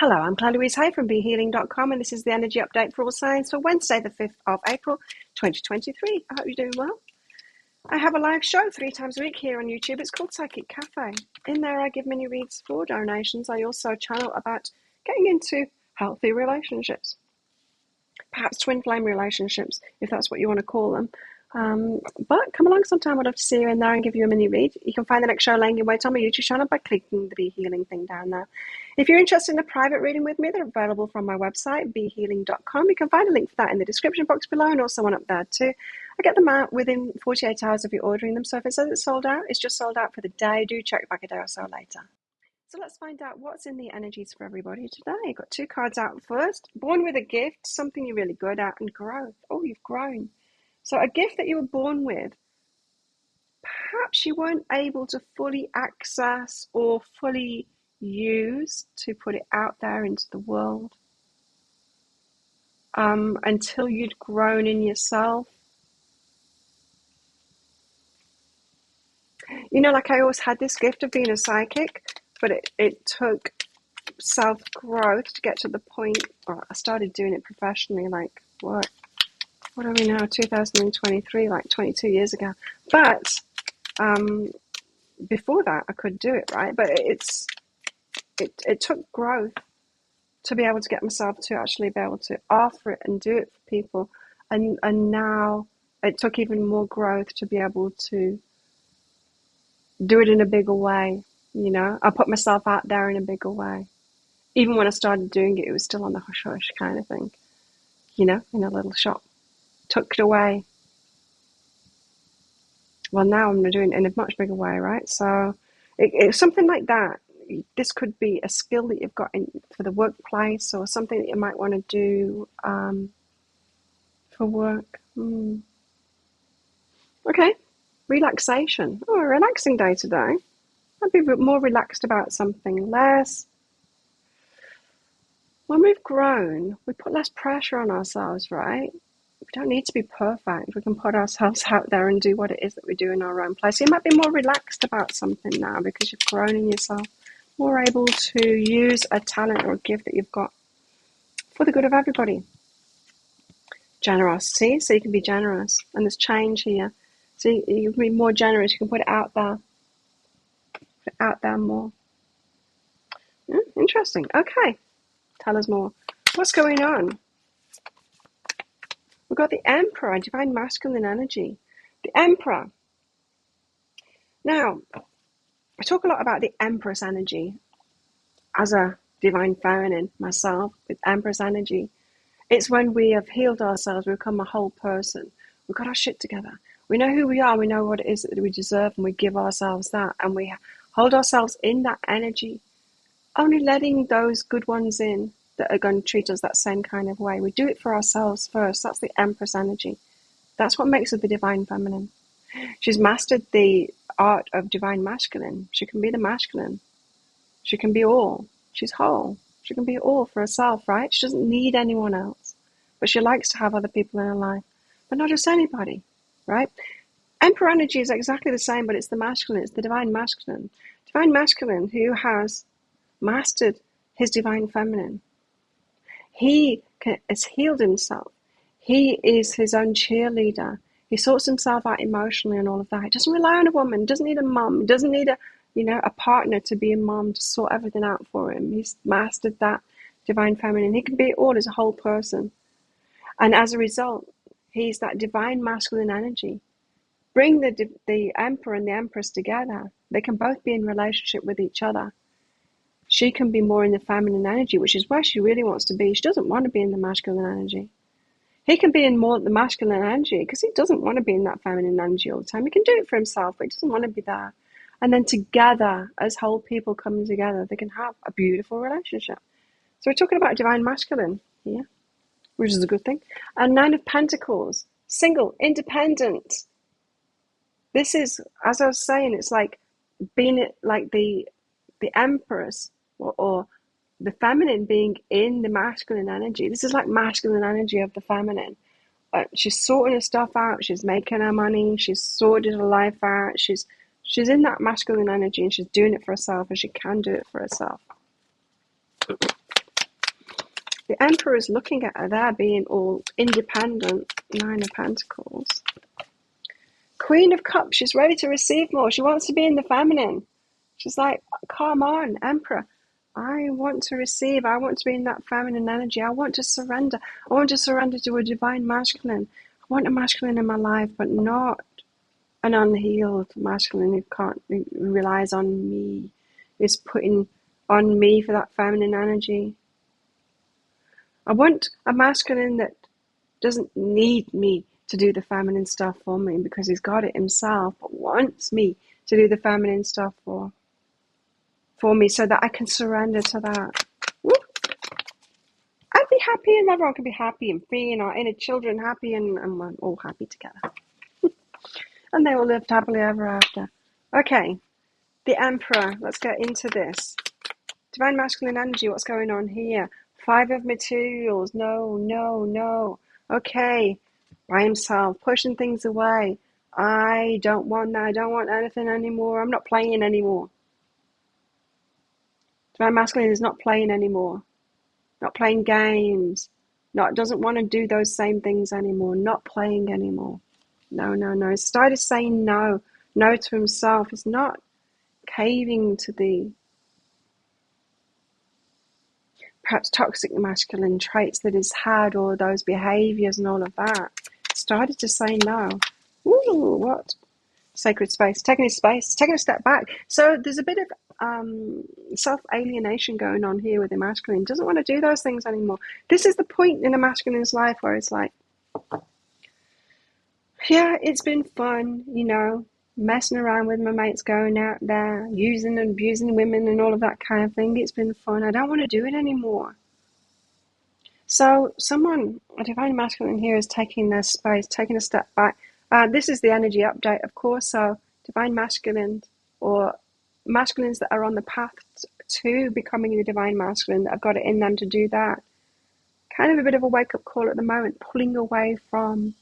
Hello, I'm Claire Louise Hay from BeHealing.com, and this is the energy update for all signs for Wednesday, the 5th of April, 2023. I hope you're doing well. I have a live show 3 times a week here on YouTube. It's called Psychic Cafe. In there, I give mini reads for donations. I also channel about getting into healthy relationships, perhaps twin flame relationships, if that's what you want to call them. But come along sometime. I'd love to see you in there and give you a mini read. You can find the next show laying in wait on my YouTube channel by clicking the Be Healing thing down there. If you're interested in a private reading with me, they're available from my website, BeHealing.com. You can find a link for that in the description box below, and also one up there too. I get them out within 48 hours of you ordering them. So if it says it's sold out, it's just sold out for the day. Do check back a day or so later. So let's find out what's in the energies for everybody today. I've got 2 cards out first. Born with a gift, something you're really good at, and growth. Oh, you've grown. So a gift that you were born with, perhaps you weren't able to fully access or fully use to put it out there into the world until you'd grown in yourself. You know, like I always had this gift of being a psychic, but it took self-growth to get to the point. Well, I started doing it professionally, like what are we now, 2023, like 22 years ago. But before that, I could do it, right? But it took growth to be able to get myself to actually be able to offer it and do it for people. And now it took even more growth to be able to do it in a bigger way. You know, I put myself out there in a bigger way. Even when I started doing it, it was still on the hush-hush kind of thing, you know, in a little shop, tucked away. Well, now I'm doing it in a much bigger way, right? So it's something like that. This could be a skill that you've got for the workplace, or something that you might want to do for work. Okay, relaxation. Oh, a relaxing day today. I'd be more relaxed about something, less. When we've grown, we put less pressure on ourselves, right? We don't need to be perfect. We can put ourselves out there and do what it is that we do in our own place. So you might be more relaxed about something now because you've grown in yourself, more able to use a talent or a gift that you've got for the good of everybody. Generosity, so you can be generous. And there's change here. So you can be more generous. You can put it out there. Put it out there more. Interesting. Okay. Tell us more. What's going on? We've got the Emperor, divine masculine energy. The Emperor. Now, I talk a lot about the Empress energy as a divine feminine myself, with Empress energy. It's when we have healed ourselves, we become a whole person. We've got our shit together. We know who we are, we know what it is that we deserve, and we give ourselves that, and we hold ourselves in that energy, only letting those good ones in that are going to treat us that same kind of way. We do it for ourselves first. That's the Empress energy. That's what makes her the divine feminine. She's mastered the art of divine masculine. She can be the masculine. She can be all. She's whole. She can be all for herself, right? She doesn't need anyone else. But she likes to have other people in her life. But not just anybody, right? Emperor energy is exactly the same, but it's the masculine. It's the divine masculine. Divine masculine who has mastered his divine feminine. He has healed himself. He is his own cheerleader. He sorts himself out emotionally and all of that. He doesn't rely on a woman. He doesn't need a mum. He doesn't need a partner to be a mom to sort everything out for him. He's mastered that divine feminine. He can be it all as a whole person. And as a result, he's that divine masculine energy. Bring the Emperor and the Empress together. They can both be in relationship with each other. She can be more in the feminine energy, which is where she really wants to be. She doesn't want to be in the masculine energy. He can be in more the masculine energy because he doesn't want to be in that feminine energy all the time. He can do it for himself, but he doesn't want to be there. And then together, as whole people coming together, they can have a beautiful relationship. So we're talking about divine masculine here, which is a good thing. And 9 of Pentacles, single, independent. This is, as I was saying, it's like being like the Empress or the feminine being in the masculine energy. This is like masculine energy of the feminine. She's sorting her stuff out. She's making her money. She's sorted her life out. She's in that masculine energy, and she's doing it for herself, and she can do it for herself. The Emperor is looking at her there, being all independent. Nine of Pentacles. Queen of Cups, she's ready to receive more. She wants to be in the feminine. She's like, come on, Emperor. I want to receive. I want to be in that feminine energy. I want to surrender. I want to surrender to a divine masculine. I want a masculine in my life, but not an unhealed masculine who relies on me, is putting on me for that feminine energy. I want a masculine that doesn't need me to do the feminine stuff for me because he's got it himself, but wants me to do the feminine stuff for me so that I can surrender to that. Woo. I'd be happy and everyone can be happy and free and our inner children happy and we're all happy together. And they all lived happily ever after. Okay, the Emperor. Let's get into this. Divine masculine energy, what's going on here? Five of materials. No, no, no. Okay, by himself, pushing things away. I don't want that. I don't want anything anymore. I'm not playing anymore. Divine masculine is not playing anymore. Not playing games. Doesn't want to do those same things anymore. Not playing anymore. No, no, no. He started saying no. No to himself. He's not caving to the perhaps toxic masculine traits that he's had, or those behaviors and all of that. Started to say no. Ooh, what? Sacred space. Taking his space. Taking a step back. So there's a bit of self-alienation going on here with the masculine. Doesn't want to do those things anymore. This is the point in a masculine's life where it's like, yeah, it's been fun, messing around with my mates, going out there, using and abusing women and all of that kind of thing. It's been fun. I don't want to do it anymore. So a divine masculine here is taking their space, taking a step back. This is the energy update, of course. So divine masculine or masculines that are on the path to becoming the divine masculine, that have got it in them to do that. Kind of a bit of a wake-up call at the moment, pulling away from,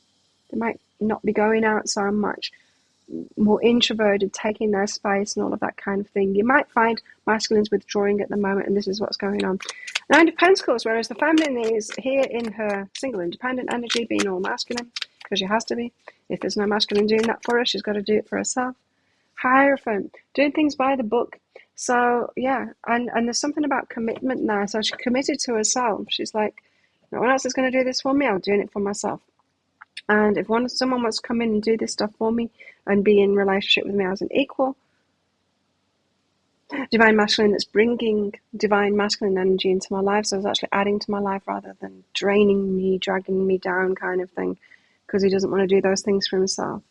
they might not be going out so much, more introverted, taking their space and all of that kind of thing. You might find masculines withdrawing at the moment, and this is what's going on. Nine of Pentacles, whereas the feminine is here in her single independent energy, being all masculine, because she has to be. If there's no masculine doing that for her, she's got to do it for herself. Hierophant, doing things by the book. So, yeah, and there's something about commitment now. So she committed to herself. She's like, no one else is going to do this for me. I'm doing it for myself. And if someone wants to come in and do this stuff for me and be in relationship with me as an equal, divine masculine that's bringing divine masculine energy into my life. So it's actually adding to my life rather than draining me, dragging me down kind of thing, because he doesn't want to do those things for himself.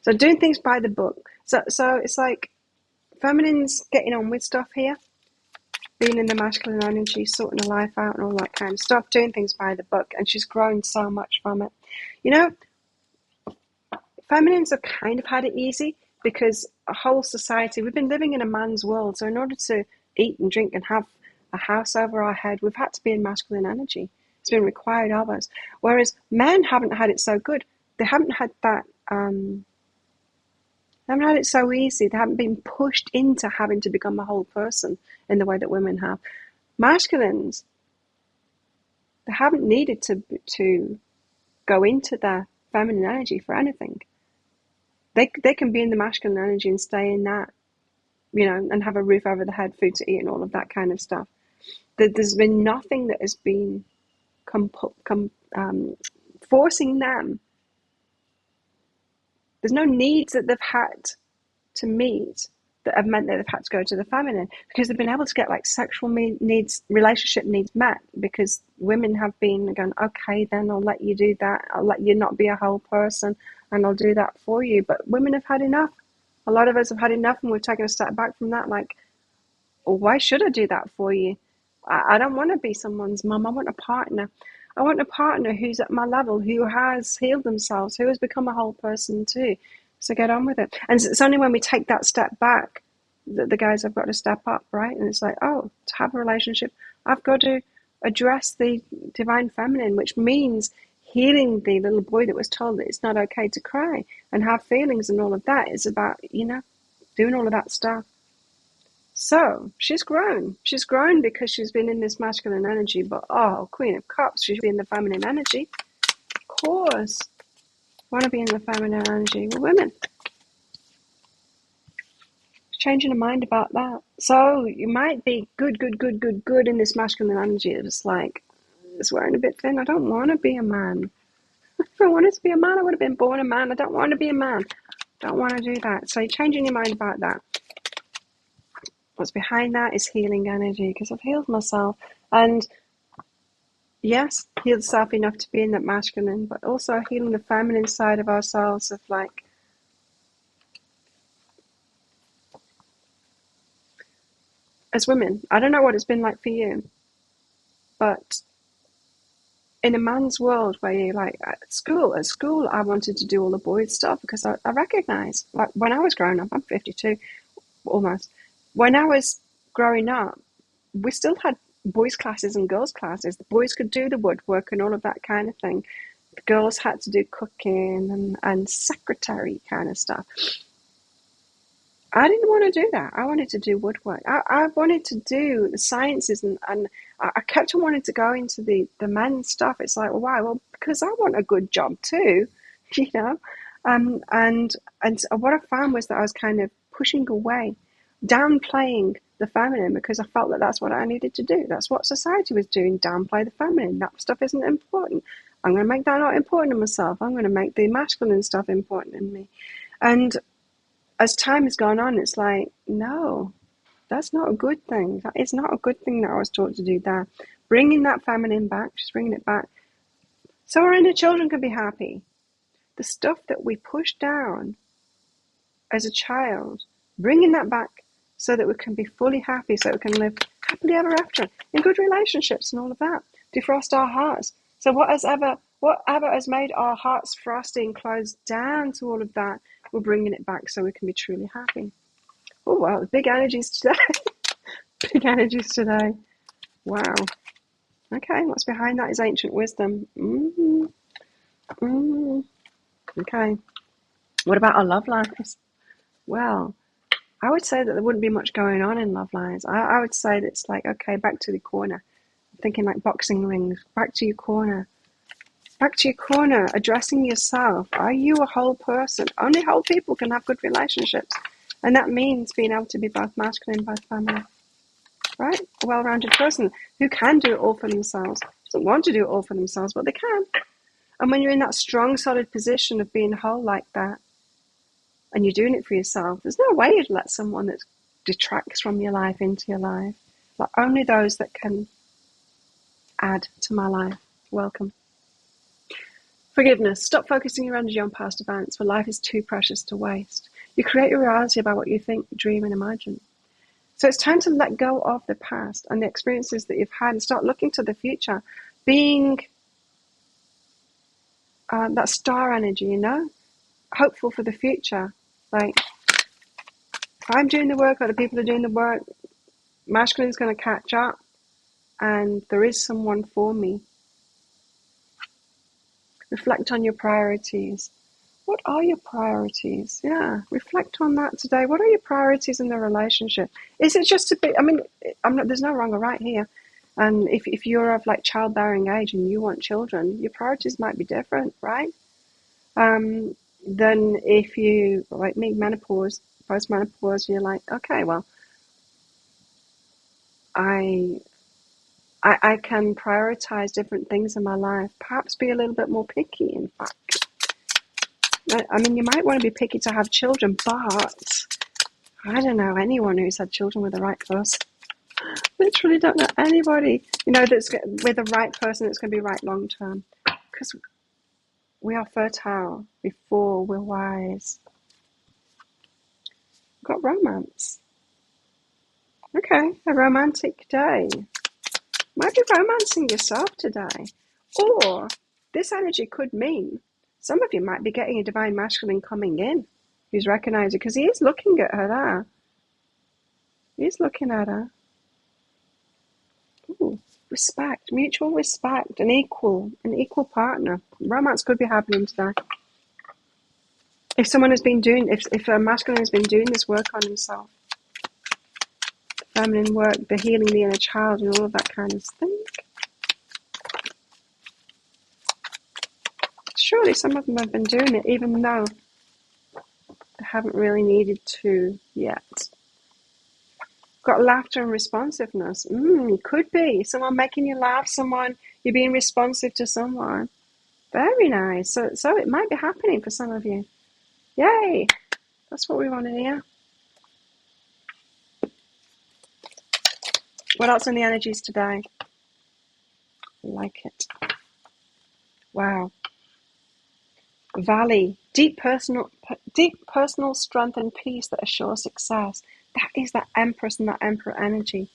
So doing things by the book. So it's like feminine's getting on with stuff here, being in the masculine energy, sorting her life out and all that kind of stuff, doing things by the book, and she's grown so much from it. Feminines have kind of had it easy because a whole society, we've been living in a man's world, so in order to eat and drink and have a house over our head, we've had to be in masculine energy. It's been required of us. Whereas men haven't had it so good. They haven't had that, they haven't had it so easy. They haven't been pushed into having to become a whole person in the way that women have. Masculines, they haven't needed to go into their feminine energy for anything. They can be in the masculine energy and stay in that, and have a roof over their head, food to eat, and all of that kind of stuff. There's been nothing that has been forcing them. There's no needs that they've had to meet that have meant that they've had to go to the feminine, because they've been able to get like sexual needs, relationship needs met, because women have been going, okay, then I'll let you do that. I'll let you not be a whole person and I'll do that for you. But women have had enough. A lot of us have had enough, and we've taken a step back from that. Like, well, why should I do that for you? I don't want to be someone's mum. I want a partner. I want a partner who's at my level, who has healed themselves, who has become a whole person too. So get on with it. And it's only when we take that step back that the guys have got to step up, right? And it's like, oh, to have a relationship, I've got to address the divine feminine, which means healing the little boy that was told that it's not okay to cry and have feelings and all of that. It's about, doing all of that stuff. So she's grown. She's grown because she's been in this masculine energy, but Queen of Cups, she should be in the feminine energy. Of course. Want to be in the feminine energy. We're women. Changing your mind about that. So you might be good in this masculine energy. It's like, it's wearing a bit thin. I don't want to be a man. If I wanted to be a man, I would have been born a man. I don't want to be a man. Don't want to do that. So you're changing your mind about that. What's behind that is healing energy, because I've healed myself. And yes, healed self enough to be in that masculine, but also healing the feminine side of ourselves of like, as women, I don't know what it's been like for you, but in a man's world where you're like, at school, I wanted to do all the boys stuff because I recognize, like when I was growing up, I'm 52, almost. When I was growing up, we still had boys' classes and girls' classes. The boys could do the woodwork and all of that kind of thing. The girls had to do cooking and secretary kind of stuff. I didn't want to do that. I wanted to do woodwork. I wanted to do the sciences, and I kept on wanting to go into the men's stuff. It's like, well, why? Well, because I want a good job too, you know. And what I found was that I was kind of pushing away, downplaying the feminine, because I felt that that's what I needed to do. That's what society was doing, downplay the feminine. That stuff isn't important. I'm going to make that not important in myself. I'm going to make the masculine stuff important in me. And as time has gone on, it's like, no, that's not a good thing. That is not a good thing that I was taught to do there. Bringing that feminine back, just bringing it back. So our inner children can be happy. The stuff that we push down as a child, bringing that back so that we can be fully happy, so we can live happily ever after in good relationships and all of that. Defrost our hearts. So whatever has made our hearts frosty and closed down to all of that, we're bringing it back so we can be truly happy. Oh, wow, big energies today. Big energies today. Wow. Okay, what's behind that is ancient wisdom. Okay. What about our love lives? Well, I would say that there wouldn't be much going on in love lives. I would say that it's like, okay, back to the corner. I'm thinking like boxing rings. Back to your corner. Back to your corner, addressing yourself. Are you a whole person? Only whole people can have good relationships. And that means being able to be both masculine, both feminine. Right? A well-rounded person who can do it all for themselves. Doesn't want to do it all for themselves, but they can. And when you're in that strong, solid position of being whole like that, and you're doing it for yourself, there's no way you'd let someone that detracts from your life into your life. Like only those that can add to my life. Welcome. Forgiveness. Stop focusing your energy on past events, for life is too precious to waste. You create your reality about what you think, dream, and imagine. So it's time to let go of the past and the experiences that you've had and start looking to the future, being that star energy, you know, hopeful for the future. Like, if I'm doing the work, other people are doing the work, masculine's going to catch up, and there is someone for me. Reflect on your priorities. What are your priorities? Yeah, reflect on that today. What are your priorities in the relationship? Is it just to be, I mean, there's no wrong or right here. And if you're of like childbearing age and you want children, your priorities might be different, right? Than if you, like me, menopause, post-menopause, you're like, okay, well, I can prioritize different things in my life, perhaps be a little bit more picky, in fact. I mean, you might want to be picky to have children, but I don't know anyone who's had children with the right person. Literally don't know anybody, you know, that's with the right person that's going to be right long term. Because we are fertile before we're wise. We've got romance. Okay, a romantic day. Might be romancing yourself today. Or this energy could mean some of you might be getting a divine masculine coming in who's recognizing, because he is looking at her there. He's looking at her. Ooh, respect, mutual respect, an equal partner. Romance could be happening today. If someone has been doing, if a masculine has been doing this work on himself. feminine work, the healing the inner child, and all of that kind of thing. Surely some of them have been doing it, even though they haven't really needed to yet. Got laughter and responsiveness. It could be someone making you laugh, someone you're being responsive to someone. Very nice. So it might be happening for some of you. Yay! That's what we want to hear. What else in the energies today? Like it. Wow. Valley. Deep personal strength and peace that assure success. That is that Empress and that Emperor energy.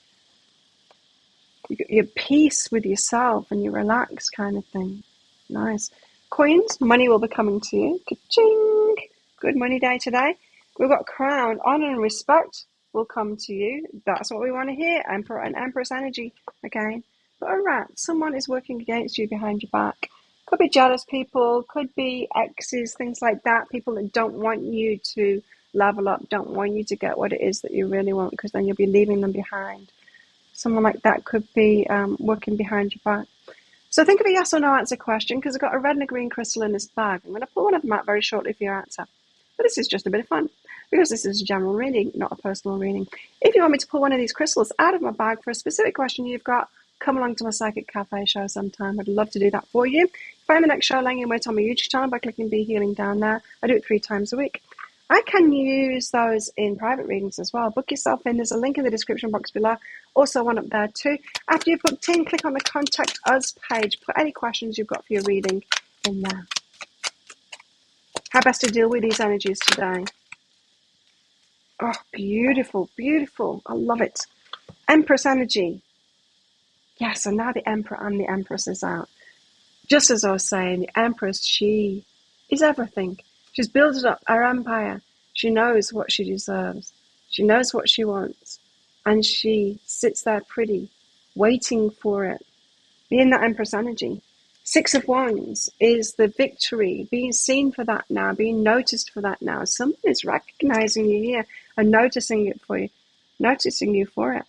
You're peace with yourself and you relax kind of thing. Nice. Queens, money will be coming to you. Ka-ching! Good money day today. We've got crown, honor and respect will come to you. That's what we want to hear. Emperor and Empress energy again. But a rat, someone is working against you behind your back. Could be jealous people, could be exes, things like that. People that don't want you to level up, don't want you to get what it is that you really want, because then you'll be leaving them behind. Someone like that could be working behind your back. So think of a yes or no answer question, because I've got a red and a green crystal in this bag. I'm going to pull one of them out very shortly for your answer. But this is just a bit of fun, because this is a general reading, not a personal reading. If you want me to pull one of these crystals out of my bag for a specific question you've got, come along to my Psychic Cafe show sometime. I'd love to do that for you. Find the next show laying in wait on my YouTube channel by clicking Be Healing down there. I do it 3 times a week. I can use those in private readings as well. Book yourself in. There's a link in the description box below. Also one up there too. After you've booked in, click on the Contact Us page. Put any questions you've got for your reading in there. How best to deal with these energies today? Oh, beautiful, beautiful. I love it. Empress energy. Yes, and now the Emperor and the Empress is out. Just as I was saying, the Empress, she is everything. She's built up her empire. She knows what she deserves. She knows what she wants. And she sits there pretty, waiting for it. Being that Empress energy. 6 of Wands is the victory, being seen for that now, being noticed for that now. Someone is recognizing you here and noticing it for you, noticing you for it.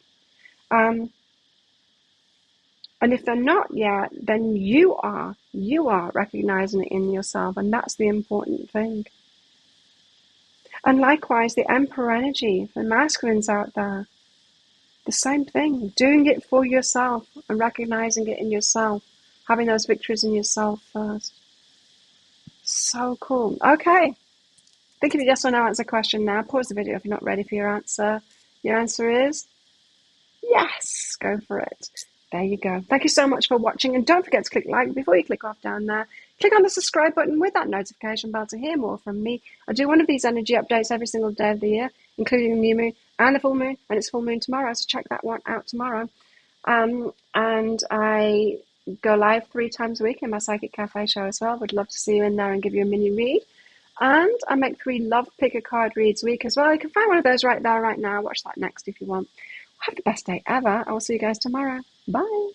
And if they're not yet, then you are recognizing it in yourself, and that's the important thing. And likewise, the Emperor energy, the masculines out there, the same thing, doing it for yourself and recognizing it in yourself, having those victories in yourself first. So cool. Okay. Think of a yes or no answer question now. Pause the video if you're not ready for your answer. Your answer is yes. Go for it. There you go. Thank you so much for watching, and don't forget to click like before you click off down there. Click on the subscribe button with that notification bell to hear more from me. I do one of these energy updates every single day of the year, including the new moon and the full moon, and it's full moon tomorrow, so check that one out tomorrow. And I go live 3 times a week in my Psychic Cafe show as well. Would love to see you in there and give you a mini read. And I make 3 Love Pick a Card reads a week as well. You can find one of those right there, right now. Watch that next if you want. Have the best day ever. I will see you guys tomorrow. Bye.